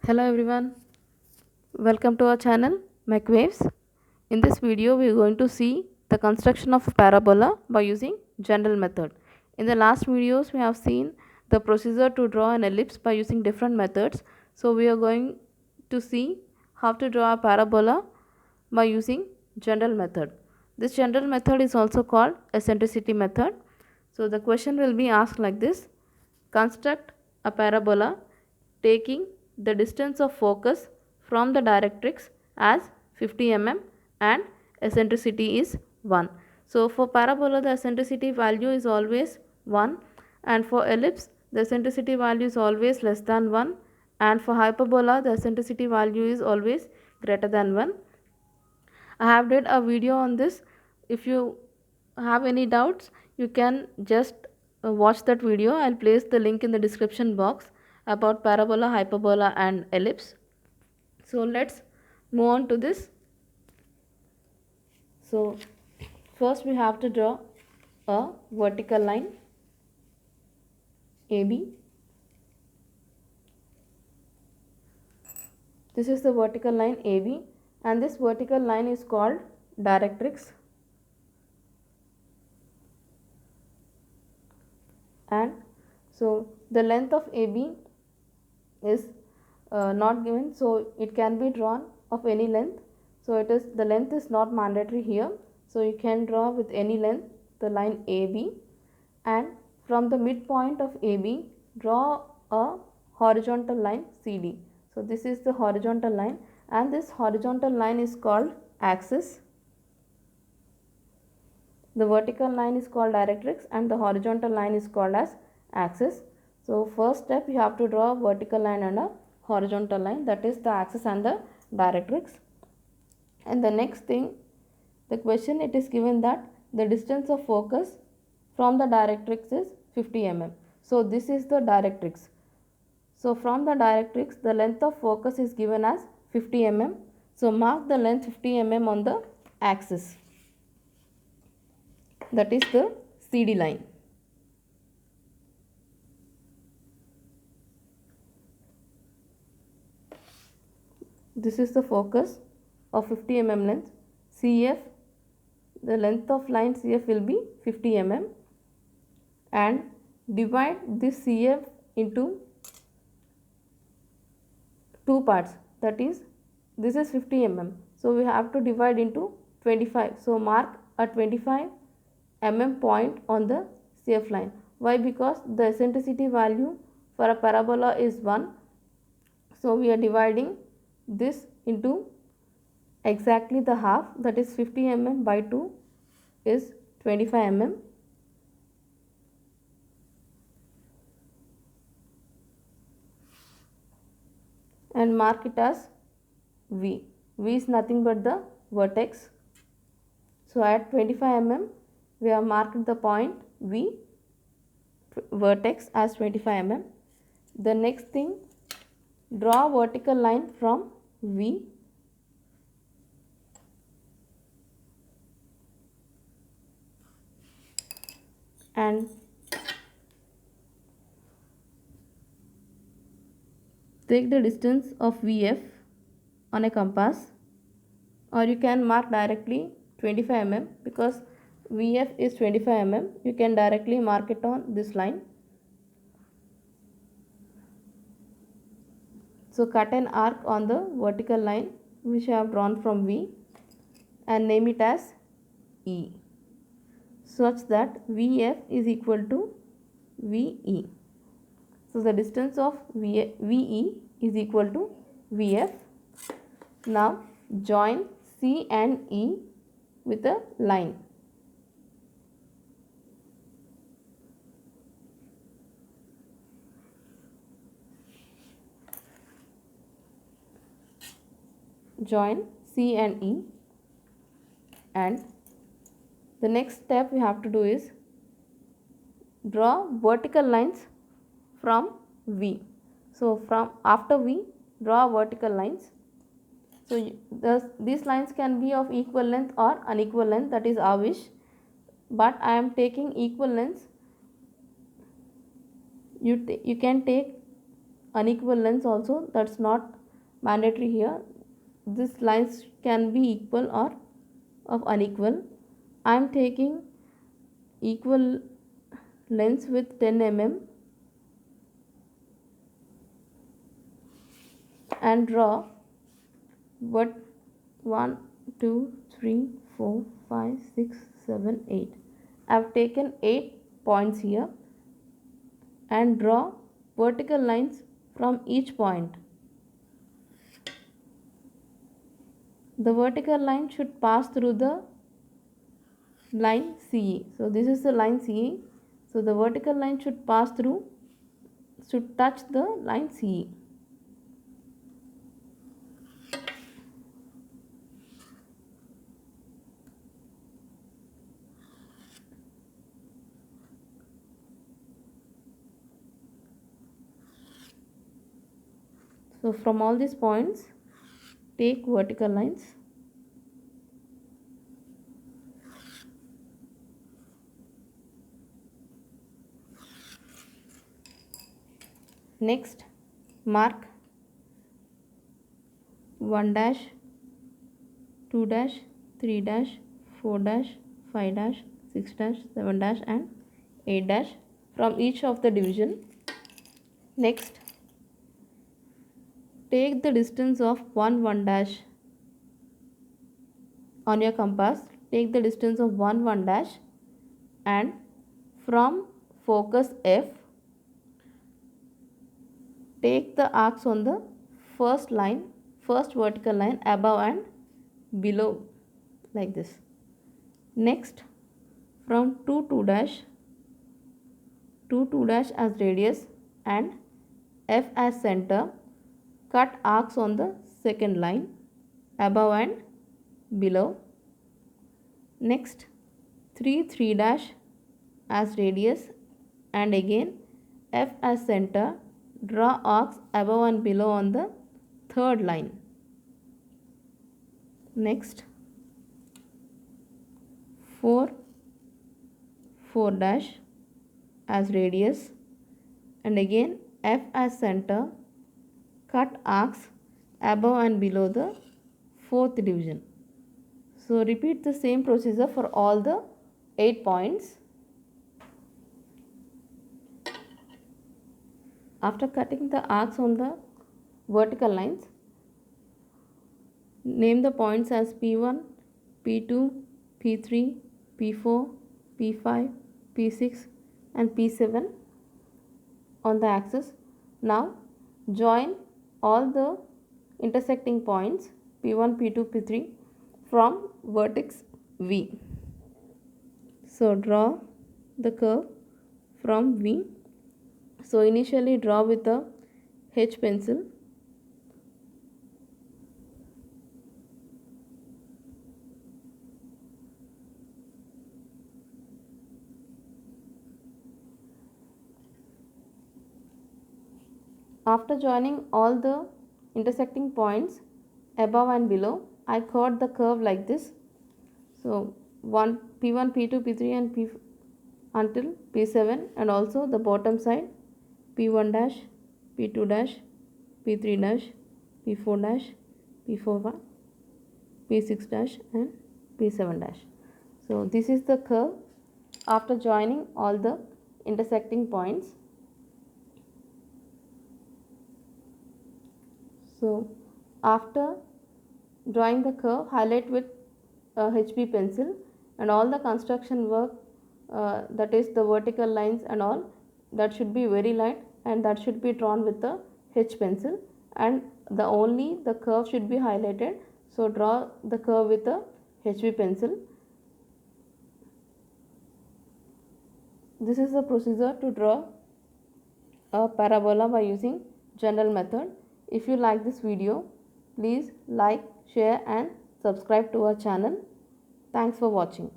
Hello everyone, welcome to our channel MacWaves. In this video we are going to see the construction of a parabola by using general method. In the last videos we have seen the procedure to draw an ellipse by using different methods. So we are going to see how to draw a parabola by using general method. This general method is also called eccentricity method. So the question will be asked like this: construct a parabola taking the distance of focus from the directrix as 50 mm and eccentricity is 1. So for parabola the eccentricity value is always 1, and for ellipse the eccentricity value is always less than 1, and for hyperbola the eccentricity value is always greater than 1. I have did a video on this. If you have any doubts, you can just watch that video. I'll place the link in the description box about parabola, hyperbola and ellipse. So let's move on to this. So first we have to draw a vertical line AB. This is the vertical line AB, and this vertical line is called directrix, and so the length of AB is not given, so it can be drawn of any length. So it is, the length is not mandatory here, so you can draw with any length the line AB, and from the midpoint of AB draw a horizontal line CD. So this is the horizontal line, and this horizontal line is called axis. The vertical line is called directrix and the horizontal line is called as axis. So first step you have to draw a vertical line and a horizontal line, that is the axis and the directrix. And the next thing, the question, it is given that the distance of focus from the directrix is 50 mm. So this is the directrix. So from the directrix the length of focus is given as 50 mm. So mark the length 50 mm on the axis, that is the CD line. This is the focus of 50 mm length. CF, the length of line CF will be 50 mm, and divide this CF into two parts, that is, this is 50 mm, so we have to divide into 25. So mark a 25 mm point on the CF line. Why? Because the eccentricity value for a parabola is 1, so we are dividing this into exactly the half, that is 50 mm by 2 is 25 mm, and mark it as V. V is nothing but the vertex. So at 25 mm we have marked the point V, vertex, as 25 mm. The next thing, draw a vertical line from V and take the distance of VF on a compass, or you can mark directly 25 mm, because VF is 25 mm, you can directly mark it on this line. So cut an arc on the vertical line which I have drawn from V and name it as E, such that VF is equal to VE. So the distance of VE is equal to VF. Now join C and E with a line. Join C and E, and the next step we have to do is draw vertical lines from V. So from after V, draw vertical lines. So these lines can be of equal length or unequal length, that is our wish, but I am taking equal lengths. You can take unequal lengths also, that's not mandatory here. These lines can be equal or of unequal. I am taking equal lengths with 10 mm and draw what 1 2 3 4 5 6 7 8. I have taken 8 points here and draw vertical lines from each point. The vertical line should pass through the line CE. So this is the line CE. So the vertical line should pass through, should touch the line CE. So from all these points, take vertical lines. Next, mark 1 dash, 2 dash, 3 dash, 4 dash, 5 dash, 6 dash, 7 dash and 8 dash from each of the division. Next, take the distance of 1 dash on your compass. Take the distance of 1 dash and from focus F, take the arcs on the first line, first vertical line above and below like this. Next, from 2 dash as radius and F as center, cut arcs on the second line above and below. Next, 3 dash as radius and again F as center, draw arcs above and below on the third line. Next, 4 dash as radius and again F as center, cut arcs above and below the fourth division. So repeat the same procedure for all the 8 points. After cutting the arcs on the vertical lines, name the points as P1, P2, P3, P4, P5, P6 and P7 on the axis. Now join all the intersecting points P1, P2, P3 from vertex V. So draw the curve from V. So initially draw with a H pencil. After joining all the intersecting points above and below, I cut the curve like this. So P1, P2, P3 and P until P7 and also the bottom side P1 dash, P2 dash, P3 dash, P4 dash, P4, P6 dash and P7 dash. So this is the curve after joining all the intersecting points. So after drawing the curve, highlight with HB pencil and all the construction work, that is the vertical lines and all, that should be very light and that should be drawn with the H pencil, and the curve should be highlighted. So draw the curve with the HB pencil. This is the procedure to draw a parabola by using general method. If you like this video, please like, share and subscribe to our channel. Thanks for watching.